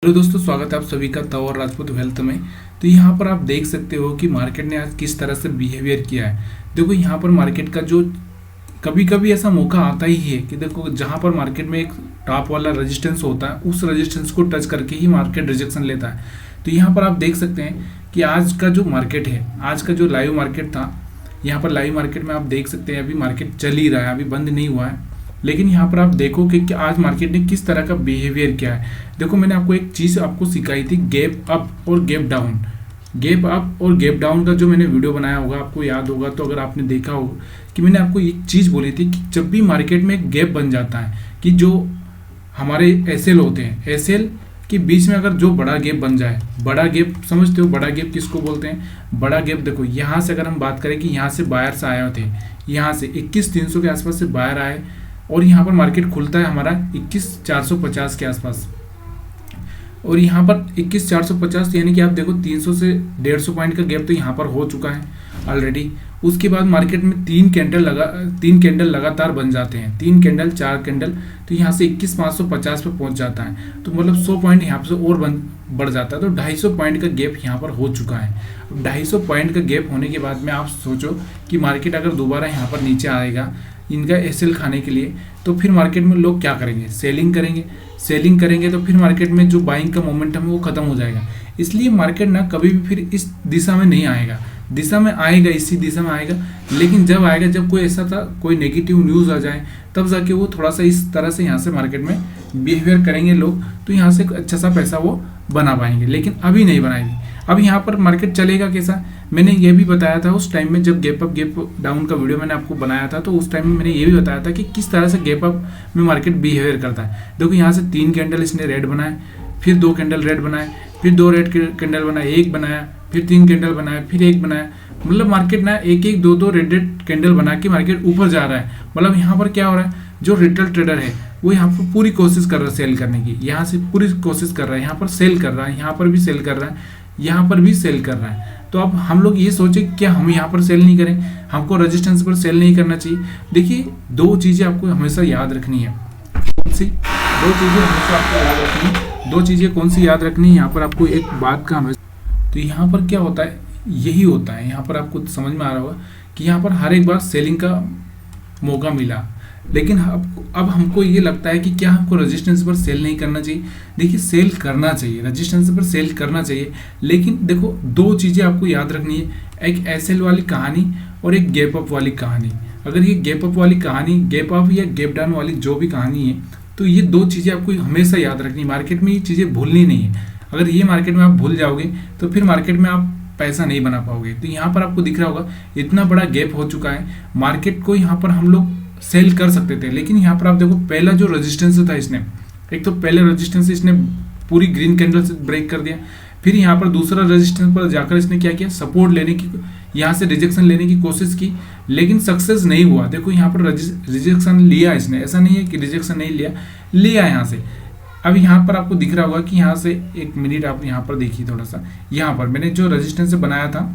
Hello दोस्तों, स्वागत है आप सभी का तंवर राजपूत वेल्थ में। तो यहाँ पर आप देख सकते हो कि मार्केट ने आज किस तरह से बिहेवियर किया है। देखो यहाँ पर मार्केट का जो कभी कभी ऐसा मौका आता ही है कि देखो जहाँ पर मार्केट में एक टॉप वाला रेजिस्टेंस होता है, उस रेजिस्टेंस को टच करके ही मार्केट रिजेक्शन लेता है। तो यहाँ पर आप देख सकते हैं कि आज का जो मार्केट है, आज का जो लाइव मार्केट था, यहाँ पर लाइव मार्केट में आप देख सकते हैं अभी मार्केट चल ही रहा है, अभी बंद नहीं हुआ है। लेकिन यहाँ पर आप देखो कि आज मार्केट ने किस तरह का बिहेवियर किया है। देखो मैंने आपको एक चीज़ आपको सिखाई थी, गैप अप और गैप डाउन। गैप अप और गैप डाउन का जो मैंने वीडियो बनाया होगा, आपको याद होगा तो, अगर आपने देखा होगा कि मैंने आपको एक चीज़ बोली थी कि जब भी मार्केट में एक गैप बन जाता है कि जो हमारे एसएल होते हैं, एसएल के बीच में अगर जो बड़ा गैप बन जाए, बड़ा गैप समझते हो, बड़ा गैप किसको बोलते हैं? बड़ा गैप देखो यहाँ से अगर हम बात करें कि यहाँ से बायर्स आए थे, यहाँ से 21,300 के आसपास से बायर आए और यहाँ पर मार्केट खुलता है हमारा 21,450 के आसपास, और यहाँ पर 21,450 यानी कि आप देखो 300 से 150 पॉइंट का गैप तो यहाँ पर हो चुका है ऑलरेडी। उसके बाद मार्केट में तीन कैंडल लगातार बन जाते हैं, 3 कैंडल 4 कैंडल, तो यहाँ से 21,550 पे पहुँच जाता है। तो मतलब 100 पॉइंट यहाँ से और बढ़ जाता है, तो 250 पॉइंट का गैप यहाँ पर हो चुका है। 250 पॉइंट का गैप होने के बाद में आप सोचो कि मार्केट अगर दोबारा यहाँ पर नीचे आएगा इनका एसएल खाने के लिए, तो फिर मार्केट में लोग क्या करेंगे? सेलिंग करेंगे तो फिर मार्केट में जो बाइंग का मोमेंटम है वो खत्म हो जाएगा। इसलिए मार्केट ना कभी भी फिर इस दिशा में नहीं आएगा, दिशा में आएगा, इसी दिशा में आएगा। लेकिन जब आएगा, जब कोई ऐसा था कोई नेगेटिव न्यूज़ आ जाए, तब जाके वो थोड़ा सा इस तरह से यहाँ से मार्केट में बिहेवियर करेंगे लोग, तो यहाँ से अच्छा सा पैसा वो बना पाएंगे। लेकिन अभी नहीं बनाएंगे। अब यहाँ पर मार्केट चलेगा कैसा, मैंने ये भी बताया था उस टाइम में जब गैप अप गैप डाउन का वीडियो मैंने आपको बनाया था, तो उस टाइम में मैंने ये भी बताया था कि किस तरह से गैप अप में मार्केट बिहेवियर करता है। देखो यहाँ से 3 कैंडल इसने रेड बनाए, फिर 2 कैंडल रेड बनाए, फिर 2 रेड कैंडल बनाए, 1 बनाया, फिर 3 कैंडल बनाया, फिर 1 बनाया। मतलब मार्केट ना 1-1, 2-2 रेड कैंडल बना के मार्केट ऊपर जा रहा है। मतलब यहाँ पर क्या हो रहा है, जो रिटेल ट्रेडर है वो यहाँ पर पूरी कोशिश कर रहा है सेल करने की, यहाँ से पूरी कोशिश कर रहा है, यहाँ पर सेल कर रहा है, यहाँ पर भी सेल कर रहा है, यहाँ पर भी सेल कर रहा है। तो अब हम लोग ये सोचे क्या हम यहाँ पर सेल नहीं करें, हमको रेजिस्टेंस पर सेल नहीं करना चाहिए। देखिए 2 चीज़ें आपको हमेशा याद रखनी है। कौन सी 2 चीज़ें हमेशा आपको याद रखनी है? 2 चीज़ें कौन सी याद रखनी है? यहाँ पर आपको एक बात का हमेशा, तो यहाँ पर क्या होता है, यही होता है। यहाँ पर आपको समझ में आ रहा होगा कि यहाँ पर हर एक बार सेलिंग का मौका मिला, लेकिन अब हमको ये लगता है कि क्या हमको रेजिस्टेंस पर सेल नहीं करना चाहिए? देखिए सेल करना चाहिए, रेजिस्टेंस पर सेल करना चाहिए, लेकिन देखो 2 चीज़ें आपको याद रखनी है, एक एसएल वाली कहानी और एक गैप अप वाली कहानी। अगर ये गैप अप वाली कहानी, गैप अप या गैप डाउन वाली जो भी कहानी है, तो ये 2 चीज़ें आपको हमेशा याद रखनी है। मार्केट में ये चीज़ें भूलनी नहीं है। अगर ये मार्केट में आप भूल जाओगे तो फिर मार्केट में आप पैसा नहीं बना पाओगे। तो यहाँ पर आपको दिख रहा होगा इतना बड़ा गैप हो चुका है, मार्केट को यहाँ पर हम लोग सेल कर सकते थे, लेकिन यहाँ पर आप देखो पहला जो रेजिस्टेंस था, इसने एक तो पहले रेजिस्टेंस इसने पूरी ग्रीन कैंडल से ब्रेक कर दिया, फिर यहाँ पर दूसरा रेजिस्टेंस पर जाकर इसने क्या किया, सपोर्ट लेने की, यहाँ से रिजेक्शन लेने की कोशिश की, लेकिन सक्सेस नहीं हुआ। देखो यहाँ पर रिजेक्शन लिया इसने, ऐसा नहीं है कि रिजेक्शन नहीं लिया यहाँ से। अब यहाँ पर आपको दिख रहा होगा कि यहाँ से 1 मिनट आप यहाँ पर देखिए थोड़ा सा, यहाँ पर मैंने जो रेजिस्टेंस बनाया था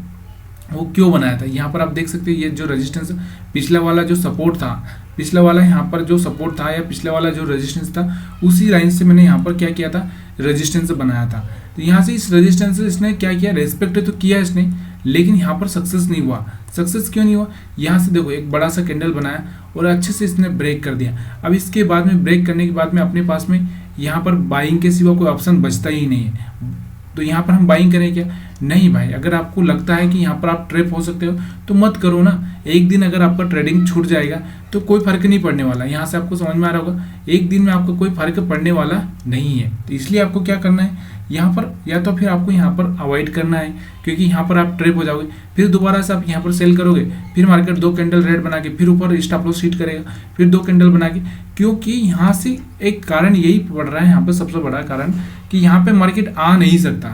वो क्यों बनाया था, यहाँ पर आप देख सकते हैं ये जो रेजिस्टेंस, पिछला वाला जो सपोर्ट था, पिछला वाला यहाँ पर जो सपोर्ट था या पिछला वाला जो रेजिस्टेंस था, उसी लाइन से मैंने यहाँ पर क्या किया था, रेजिस्टेंस बनाया था। तो यहाँ से इस रेजिस्टेंस से इसने क्या किया, रेस्पेक्ट तो किया इसने, लेकिन यहाँ पर सक्सेस नहीं हुआ। सक्सेस क्यों नहीं हुआ? यहाँ से देखो एक बड़ा सा कैंडल बनाया और अच्छे से इसने ब्रेक कर दिया। अब इसके बाद में ब्रेक करने के बाद में अपने पास में यहाँ पर बाइंग के सिवा कोई ऑप्शन बचता ही नहीं है। तो यहाँ पर हम बाइंग करें क्या? नहीं भाई, अगर आपको लगता है कि यहाँ पर आप ट्रैप हो सकते हो तो मत करो ना। एक दिन अगर आपका ट्रेडिंग छूट जाएगा तो कोई फर्क नहीं पड़ने वाला। यहाँ से आपको समझ में आ रहा होगा एक दिन में आपको कोई फर्क पड़ने वाला नहीं है। तो इसलिए आपको क्या करना है, यहाँ पर या तो फिर आपको यहाँ पर अवॉइड करना है, क्योंकि यहाँ पर आप ट्रैप हो जाओगे, फिर दोबारा से आप यहाँ पर सेल करोगे, फिर मार्केट 2 कैंडल रेड बना के फिर ऊपर स्टॉप लॉस हिट करेगा, फिर 2 कैंडल बना के, क्योंकि यहाँ से एक कारण यही पड़ रहा है, यहाँ पर सबसे बड़ा कारण कि यहाँ पे मार्केट आ नहीं सकता।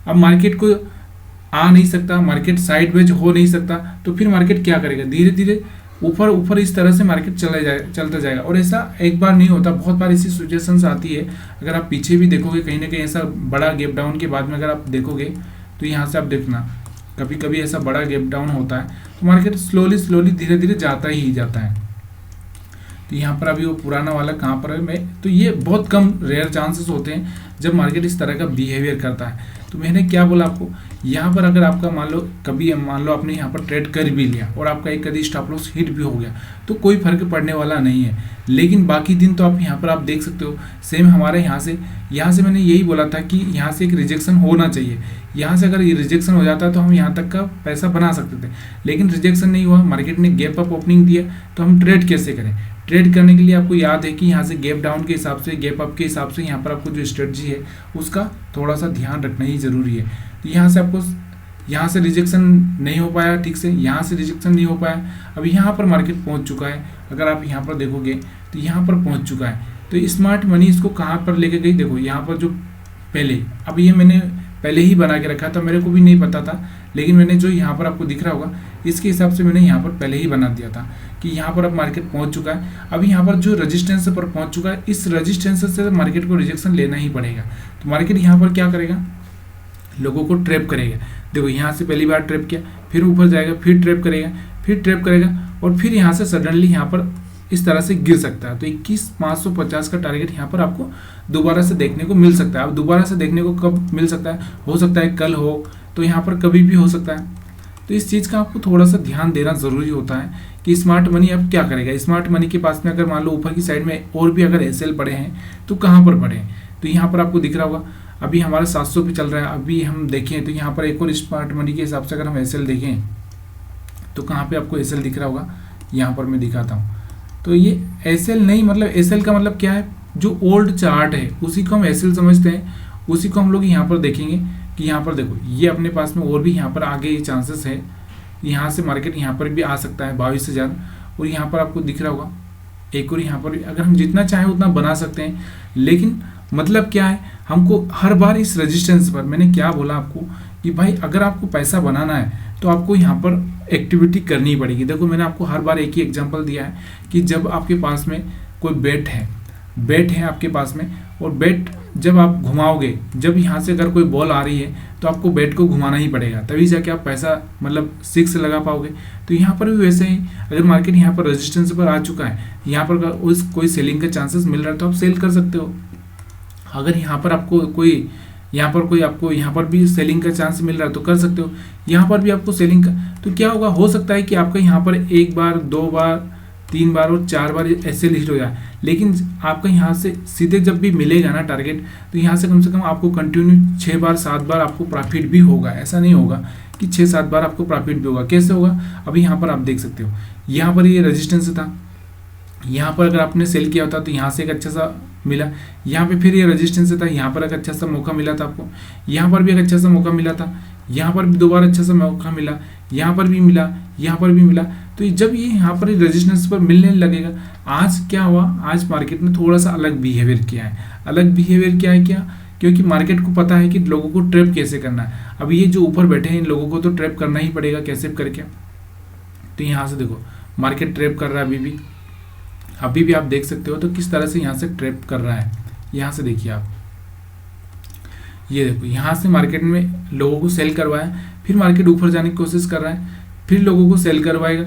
अब मार्केट को आ नहीं सकता, मार्केट साइडवेज हो नहीं सकता, तो फिर मार्केट क्या करेगा, धीरे धीरे ऊपर इस तरह से मार्केट चलता जाएगा। और ऐसा एक बार नहीं होता, बहुत बार ऐसी सिचुएशंस आती है। अगर आप पीछे भी देखोगे कहीं ना कहीं ऐसा बड़ा गैप डाउन के बाद में अगर आप देखोगे तो यहाँ से आप देखना कभी कभी ऐसा बड़ा गैप डाउन होता है तो मार्केट स्लोली धीरे धीरे जाता ही जाता है। तो यहाँ पर अभी वो पुराना वाला कहाँ पर है, मैं तो ये बहुत कम रेयर चांसेस होते हैं जब मार्केट इस तरह का बिहेवियर करता है। तो मैंने क्या बोला आपको, यहाँ पर अगर आपका मान लो आपने यहाँ पर ट्रेड कर भी लिया और आपका एक कभी स्टॉप लॉस हिट भी हो गया तो कोई फर्क पड़ने वाला नहीं है। लेकिन बाकी दिन तो आप यहाँ पर आप देख सकते हो सेम हमारे यहाँ से मैंने यही बोला था कि यहाँ से एक रिजेक्शन होना चाहिए। यहाँ से अगर ये रिजेक्शन हो जाता तो हम यहाँ तक का पैसा बना सकते थे, लेकिन रिजेक्शन नहीं हुआ, मार्केट ने गैप अप ओपनिंग दिया, तो हम ट्रेड कैसे करें। ट्रेड करने के लिए आपको याद है कि यहाँ से गैप डाउन के हिसाब से, गैप अप के हिसाब से यहाँ पर आपको जो स्ट्रेटजी है उसका थोड़ा सा ध्यान रखना ही जरूरी है। तो यहाँ से आपको यहाँ से रिजेक्शन नहीं हो पाया ठीक से, यहाँ से रिजेक्शन नहीं हो पाया, अब यहाँ पर मार्केट पहुँच चुका है। अगर आप यहाँ पर देखोगे तो यहाँ पर पहुँच चुका है। तो स्मार्ट मनी इसको कहाँ पर लेके गई, देखो यहाँ पर जो पहले, अब ये मैंने पहले ही बना के रखा था, मेरे को भी नहीं पता था, लेकिन मैंने जो यहाँ पर आपको दिख रहा होगा इसके हिसाब से मैंने यहाँ पर पहले ही बना दिया था कि यहाँ पर अब मार्केट पहुँच चुका है। अब यहाँ पर जो रेजिस्टेंस पर पहुँच चुका है, इस रेजिस्टेंस से मार्केट को रिजेक्शन लेना ही पड़ेगा। तो मार्केट यहाँ पर क्या करेगा, लोगों को ट्रैप करेगा। देखो यहाँ से पहली बार ट्रैप किया, फिर ऊपर जाएगा, फिर ट्रैप करेगा, फिर ट्रैप करेगा, और फिर यहाँ से सडनली यहाँ पर इस तरह से गिर सकता है। तो 21,550 का टारगेट यहाँ पर आपको दोबारा से देखने को मिल सकता है। अब दोबारा से देखने को कब मिल सकता है, हो सकता है कल हो, तो यहाँ पर कभी भी हो सकता है। तो इस चीज़ का आपको थोड़ा सा ध्यान देना ज़रूरी होता है कि स्मार्ट मनी अब क्या करेगा। स्मार्ट मनी के पास में अगर मान लो ऊपर की साइड में और भी अगर एसएल पड़े हैं तो कहाँ पर पड़े हैं, तो यहाँ पर आपको दिख रहा होगा अभी हमारा 700 पे चल रहा है। अभी हम देखें तो यहाँ पर एक और स्मार्ट मनी के हिसाब से अगर हम एसएल देखें तो कहाँ पे आपको एसएल दिख रहा होगा, यहाँ पर मैं दिखाता हूँ। तो ये एसएल नहीं, मतलब एसएल का मतलब क्या है, जो ओल्ड चार्ट है उसी को हम एसएल समझते हैं, उसी को हम लोग यहाँ पर देखेंगे कि यहाँ पर देखो ये अपने पास में और भी यहाँ पर आगे ये चांसेस है, यहाँ से मार्केट यहाँ पर भी आ सकता है 22,000, और यहाँ पर आपको दिख रहा होगा एक और यहाँ पर अगर हम जितना चाहें उतना बना सकते हैं। लेकिन मतलब क्या है, हमको हर बार इस रेजिस्टेंस पर, मैंने क्या बोला आपको कि भाई अगर आपको पैसा बनाना है तो आपको यहाँ पर एक्टिविटी करनी पड़ेगी। देखो मैंने आपको हर बार एक ही एग्जांपल दिया है कि जब आपके पास में कोई बेट है आपके पास में, और बेट जब आप घुमाओगे, जब यहाँ से अगर कोई बॉल आ रही है तो आपको बेट को घुमाना ही पड़ेगा, तभी जाके आप पैसा मतलब 6 लगा पाओगे। तो यहाँ पर भी वैसे ही अगर मार्केट यहाँ पर रेजिस्टेंस पर आ चुका है, यहाँ पर उस कोई सेलिंग का चांसेस मिल रहा है तो आप सेल कर सकते हो। अगर यहाँ पर आपको आपको यहाँ पर भी सेलिंग का चांस मिल रहा है तो कर सकते हो। यहाँ पर भी आपको सेलिंग का, तो क्या होगा, हो सकता है कि आपका यहाँ पर 1 बार 2 बार 3 बार और 4 बार ऐसे लिस्ट हो जाए, लेकिन आपका यहाँ से सीधे जब भी मिलेगा ना टारगेट, तो यहाँ से कम आपको कंटिन्यू 6 बार 7 बार आपको प्रॉफिट भी होगा। ऐसा नहीं होगा कि 6-7 बार आपको प्रॉफिट भी होगा। कैसे होगा, अभी यहाँ पर आप देख सकते हो, यहाँ पर ये रेजिस्टेंस था, यहाँ पर अगर आपने सेल किया होता तो यहाँ से एक अच्छा सा मिला, यहाँ पे फिर ये रेजिस्टेंस था, यहाँ पर एक अच्छा सा मौका मिला था आपको, यहाँ पर भी एक अच्छा सा मौका मिला था, यहाँ पर भी दोबारा अच्छा सा मौका मिला, यहाँ पर भी मिला, यहाँ पर भी मिला। तो जब ये यहाँ पर रेजिस्टेंस पर मिलने लगेगा, आज क्या हुआ, आज मार्केट ने थोड़ा सा अलग बिहेवियर किया है। क्या, क्योंकि मार्केट को पता है कि लोगों को ट्रैप कैसे करना है। अब ये जो ऊपर बैठे हैं इन लोगों को तो ट्रैप करना ही पड़ेगा, कैसे करके। तो यहाँ से देखो मार्केट ट्रैप कर रहा है, अभी भी आप देख सकते हो तो किस तरह से यहाँ से ट्रैप कर रहा है। यहाँ से देखिए आप, ये देखो यहाँ से मार्केट में लोगों को सेल करवाया, फिर मार्केट ऊपर जाने की कोशिश कर रहा है, फिर लोगों को सेल करवाएगा,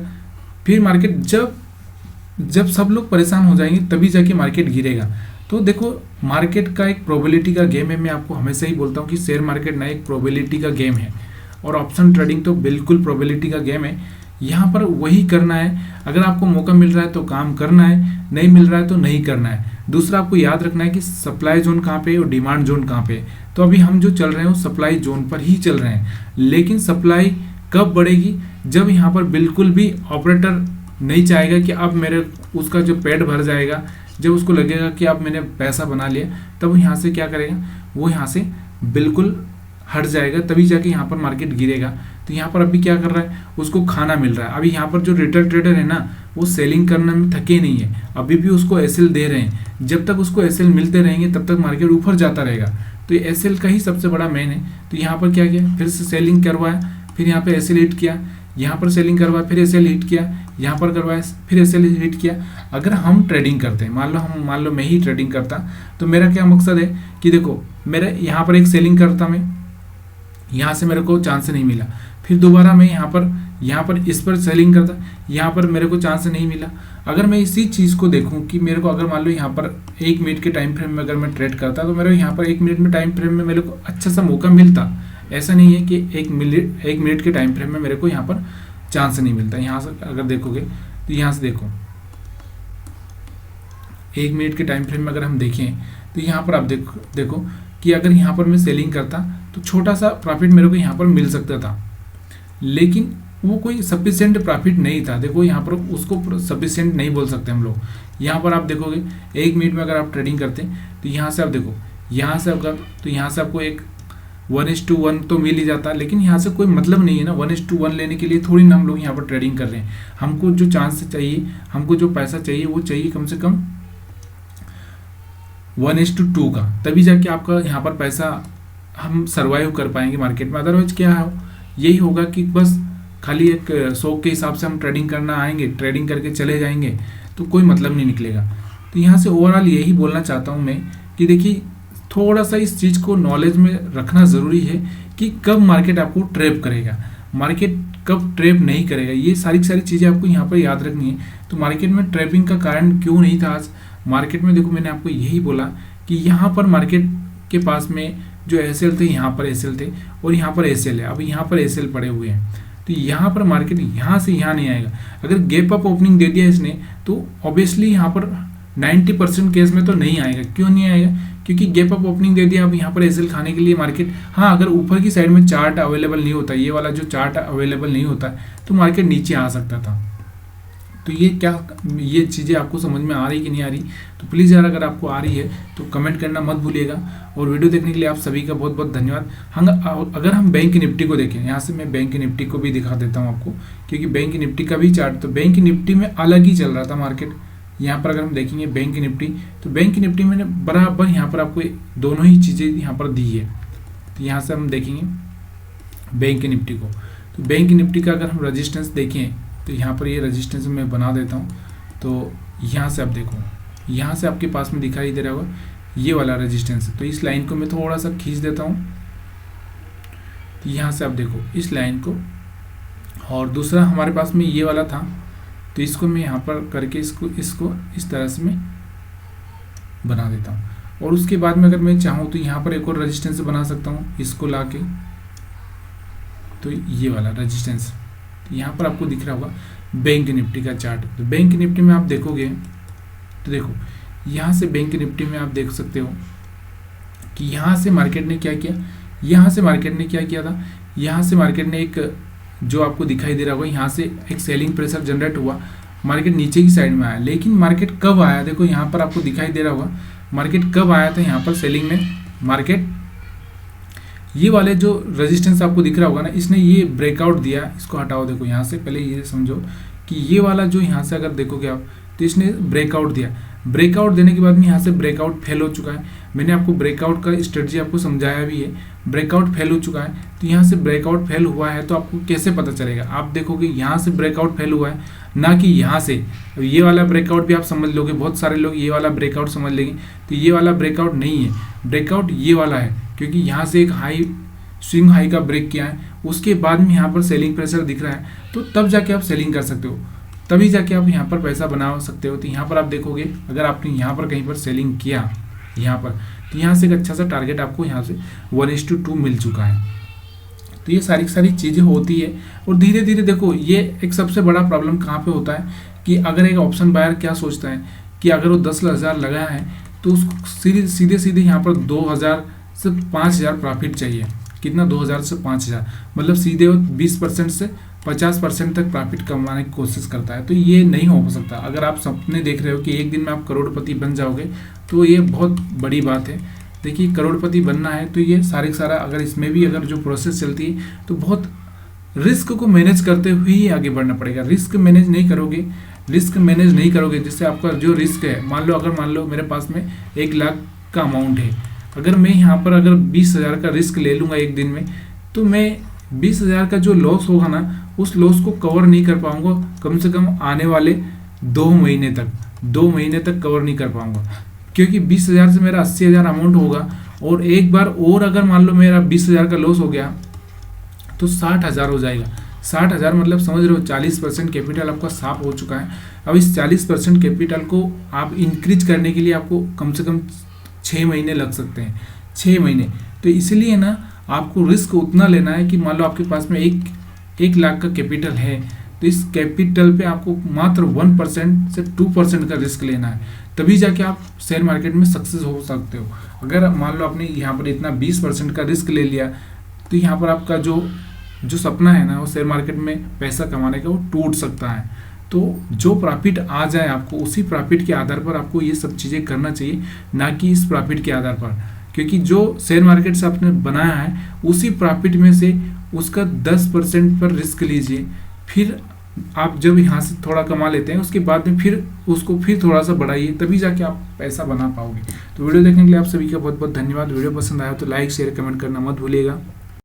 फिर मार्केट जब सब लोग परेशान हो जाएंगे तभी जाके मार्केट गिरेगा। तो देखो मार्केट का एक प्रोबेबिलिटी का गेम है। मैं आपको हमेशा ही बोलता हूँ कि शेयर मार्केट ना एक प्रोबेबिलिटी का गेम है, और ऑप्शन ट्रेडिंग तो बिल्कुल प्रोबेबिलिटी का गेम है। यहाँ पर वही करना है, अगर आपको मौका मिल रहा है तो काम करना है, नहीं मिल रहा है तो नहीं करना है। दूसरा आपको याद रखना है कि सप्लाई जोन कहाँ पे है और डिमांड जोन कहाँ पे है। तो अभी हम जो चल रहे हैं वो सप्लाई जोन पर ही चल रहे हैं, लेकिन सप्लाई कब बढ़ेगी, जब यहाँ पर बिल्कुल भी ऑपरेटर नहीं चाहेगा कि अब मेरे उसका जो पेट भर जाएगा, जब उसको लगेगा कि अब मैंने पैसा बना लिया, तब वो यहाँ से क्या करेगा, वो यहाँ से बिल्कुल हट जाएगा, तभी जाके यहाँ पर मार्केट गिरेगा। तो यहाँ पर अभी क्या कर रहा है, उसको खाना मिल रहा है। अभी यहाँ पर जो रिटेल ट्रेडर है ना, वो सेलिंग करने में थके नहीं है, अभी भी उसको एसएल दे रहे हैं। जब तक उसको एसएल मिलते रहेंगे तब तक मार्केट ऊपर जाता रहेगा। तो ये एसएल का ही सबसे बड़ा मेन है। तो यहाँ पर क्या किया, फिर से सेलिंग करवाया, फिर यहाँ पे एसएल हिट किया, यहाँ पर सेलिंग करवाया, फिर एसएल हिट किया, यहाँ पर करवाया, फिर एसएल हिट किया। अगर हम ट्रेडिंग करते हैं, मान लो मैं ही ट्रेडिंग करता, तो मेरा क्या मकसद है कि देखो मेरा यहाँ पर एक सेलिंग करता, मैं यहाँ से मेरे को चांस नहीं मिला, फिर दोबारा मैं यहाँ पर यहाँ पर इस पर सेलिंग करता, यहाँ पर मेरे को चांस नहीं मिला। अगर मैं इसी चीज़ को देखूँ कि मेरे को अगर मान लो यहाँ पर 1 मिनट के टाइम फ्रेम में अगर मैं ट्रेड करता तो मेरे को यहाँ पर 1 मिनट में टाइम फ्रेम में मेरे को अच्छा सा मौका मिलता। ऐसा नहीं है कि 1 मिनट के टाइम फ्रेम में मेरे को यहाँ पर चांस नहीं मिलता। यहाँ से अगर देखोगे तो यहाँ से देखो 1 मिनट के टाइम फ्रेम में अगर हम देखें तो यहाँ पर आप देखो कि अगर यहाँ पर मैं सेलिंग करता तो छोटा सा प्रॉफिट मेरे को यहाँ पर मिल सकता था, लेकिन वो कोई सफिशिएंट प्रॉफिट नहीं था। देखो यहाँ पर उसको सफिशिएंट नहीं बोल सकते हम लोग। यहाँ पर आप देखोगे 1 मिनट में अगर आप ट्रेडिंग करते तो यहाँ से आप देखो, यहाँ से अगर तो यहाँ से आपको एक 1:1 तो मिल ही जाता, लेकिन यहाँ से कोई मतलब नहीं है ना। 1:1 लेने के लिए थोड़ी ना हम लोग यहाँ पर ट्रेडिंग कर रहे हैं। हमको जो चांस चाहिए, हमको जो पैसा चाहिए वो चाहिए कम से कम 1:2 का, तभी जाके आपका यहाँ पर पैसा हम सर्वाइव कर पाएंगे मार्केट में। अदरवाइज क्या है, यही होगा कि बस खाली एक शौक के हिसाब से हम ट्रेडिंग करना आएंगे, ट्रेडिंग करके चले जाएंगे, तो कोई मतलब नहीं निकलेगा। तो यहाँ से ओवरऑल यही बोलना चाहता हूँ मैं कि देखिए थोड़ा सा इस चीज़ को नॉलेज में रखना ज़रूरी है कि कब मार्केट आपको ट्रैप करेगा, मार्केट कब ट्रैप नहीं करेगा। ये सारी चीज़ें आपको यहाँ पर याद रखनी है। तो मार्केट में ट्रैपिंग का कारण क्यों नहीं था आज मार्केट में, देखो मैंने आपको यही बोला कि यहाँ पर मार्केट के पास में जो एसएल थे, यहाँ पर एसएल थे और यहाँ पर एसएल है। अब यहाँ पर एसएल पड़े हुए हैं, तो यहाँ पर मार्केट यहाँ से यहाँ नहीं आएगा। अगर गैप अप ओपनिंग दे दिया इसने तो ऑब्वियसली यहाँ पर 90% केस में तो नहीं आएगा। क्यों नहीं आएगा, क्योंकि गैप अप ओपनिंग दे दिया। अब यहाँ पर एसएल खाने के लिए मार्केट, हाँ अगर ऊपर की साइड में चार्ट अवेलेबल नहीं होता, ये वाला जो चार्ट अवेलेबल नहीं होता, तो मार्केट नीचे आ सकता था। तो ये चीज़ें आपको समझ में आ रही कि नहीं आ रही, तो प्लीज़ यार अगर आपको आ रही है तो कमेंट करना मत भूलिएगा। और वीडियो देखने के लिए आप सभी का बहुत बहुत धन्यवाद। अगर हम बैंक निफ्टी को देखें, यहाँ से मैं बैंक निफ्टी को भी दिखा देता हूँ आपको, क्योंकि बैंक निफ्टी का भी चार्ट, तो बैंक निफ्टी में अलग ही चल रहा था मार्केट। यहाँ पर अगर हम देखेंगे बैंक निफ्टी, तो बैंक निफ्टी में बराबर यहाँ पर आपको दोनों ही चीज़ें यहाँ पर दी है। तो यहाँ से हम देखेंगे बैंक निफ्टी को, तो बैंक निफ्टी का अगर हम रजिस्टेंस देखें तो यहाँ पर ये रजिस्टेंस मैं बना देता हूँ। तो यहाँ से आप देखो, यहाँ से आपके पास में दिखाई दे रहा होगा ये वाला रजिस्टेंस, तो इस लाइन को मैं थोड़ा सा खींच देता हूँ। तो यहाँ से आप देखो इस लाइन को, और दूसरा हमारे पास में ये वाला था, तो इसको मैं यहाँ पर करके इसको इस तरह से मैं बना देता हूँ। और उसके बाद में अगर मैं चाहूँ तो यहाँ पर एक और रजिस्टेंस बना सकता हूँ, इसको ला के, तो ये वाला रजिस्टेंस यहाँ पर आपको दिख रहा होगा बैंक निफ्टी का चार्ट। तो बैंक निफ्टी में आप देखोगे तो देखो यहाँ से बैंक निफ्टी में आप देख सकते हो कि यहाँ से मार्केट ने क्या किया, यहाँ से मार्केट ने क्या किया था, यहाँ से मार्केट ने एक जो आपको दिखाई दे रहा होगा, यहाँ से एक सेलिंग प्रेशर जनरेट हुआ, मार्केट नीचे की साइड में आया। लेकिन मार्केट कब आया, देखो यहाँ पर आपको दिखाई दे रहा होगा मार्केट कब आया था। यहाँ पर सेलिंग में मार्केट ये वाले जो रेजिस्टेंस आपको दिख रहा होगा ना, इसने ये ब्रेकआउट दिया, इसको हटाओ। देखो यहाँ से पहले ये समझो कि ये वाला जो यहाँ से अगर देखोगे आप, तो इसने ब्रेकआउट दिया। ब्रेकआउट देने के बाद में यहाँ से ब्रेकआउट फेल हो चुका है। मैंने आपको ब्रेकआउट का स्ट्रेटजी आपको समझाया भी है। ब्रेकआउट फेल हो चुका है, तो यहाँ से ब्रेकआउट फेल हुआ है तो आपको कैसे पता चलेगा, आप देखोगे यहाँ से ब्रेकआउट फेल हुआ है, ना कि यहाँ से। ये वाला ब्रेकआउट भी आप समझ लोगे, बहुत सारे लोग ये वाला ब्रेकआउट समझ लेंगे, तो ये वाला ब्रेकआउट नहीं है, ब्रेकआउट ये वाला है, क्योंकि यहाँ से एक हाई स्विंग हाई का ब्रेक किया है, उसके बाद में यहाँ पर सेलिंग प्रेशर दिख रहा है, तो तब जाके आप सेलिंग कर सकते हो, तभी जाके आप यहाँ पर पैसा बना सकते हो। तो यहाँ पर आप देखोगे अगर आपने यहाँ पर कहीं पर सेलिंग किया यहाँ पर, तो यहाँ से एक अच्छा सा टारगेट आपको यहाँ से 1:2 मिल चुका है। तो ये सारी चीज़ें होती है। और धीरे धीरे देखो, ये एक सबसे बड़ा प्रॉब्लम कहाँ पे होता है कि अगर एक ऑप्शन बायर क्या सोचता है कि अगर वो 10,000 लगाया है तो उसको सीधे यहाँ पर 2,000 से 5,000 प्रॉफिट चाहिए। कितना, 2,000 से 5,000, मतलब सीधे 20% से 50% तक प्रॉफिट कमाने की कोशिश करता है। तो ये नहीं हो सकता। अगर आप सपने देख रहे हो कि एक दिन में आप करोड़पति बन जाओगे, तो ये बहुत बड़ी बात है। देखिए करोड़पति बनना है तो ये सारा अगर इसमें भी अगर जो प्रोसेस चलती है तो बहुत रिस्क को मैनेज करते हुए ही आगे बढ़ना पड़ेगा। रिस्क मैनेज नहीं करोगे जिससे आपका जो रिस्क है, मान लो मेरे पास में 1 लाख का अमाउंट है, अगर मैं यहाँ पर अगर 20,000 का रिस्क ले लूँगा एक दिन में, तो मैं 20,000 का जो लॉस होगा ना, उस लॉस को कवर नहीं कर पाऊंगा। कम से कम आने वाले 2 महीने तक कवर नहीं कर पाऊंगा, क्योंकि 20,000 से मेरा 80,000 अमाउंट होगा। और एक बार और अगर मान लो मेरा 20,000 का लॉस हो गया तो 60,000 हो जाएगा। 60,000 मतलब समझ रहे हो 40% कैपिटल आपका साफ हो चुका है। अब इस 40% कैपिटल को आप इंक्रीज करने के लिए आपको कम से कम 6 महीने लग सकते हैं, 6 महीने। तो इसलिए ना आपको रिस्क उतना लेना है कि मान लो आपके पास में 1 लाख का कैपिटल है, तो इस कैपिटल पे आपको मात्र 1% से 2% का रिस्क लेना है, तभी जाके आप शेयर मार्केट में सक्सेस हो सकते हो। अगर मान लो आपने यहाँ पर इतना 20% का रिस्क ले लिया, तो यहाँ पर आपका जो सपना है ना वो शेयर मार्केट में पैसा कमाने का, वो टूट सकता है। तो जो प्रॉफिट आ जाए आपको, उसी प्रॉफिट के आधार पर आपको ये सब चीज़ें करना चाहिए, ना कि इस प्रॉफिट के आधार पर। क्योंकि जो शेयर मार्केट से आपने बनाया है, उसी प्रॉफिट में से उसका 10% पर रिस्क लीजिए। फिर आप जब यहाँ से थोड़ा कमा लेते हैं, उसके बाद में फिर उसको फिर थोड़ा सा बढ़ाइए, तभी जाके आप पैसा बना पाओगे। तो वीडियो देखने के लिए आप सभी का बहुत बहुत धन्यवाद। वीडियो पसंद आया तो लाइक शेयर कमेंट करना मत भूलिएगा।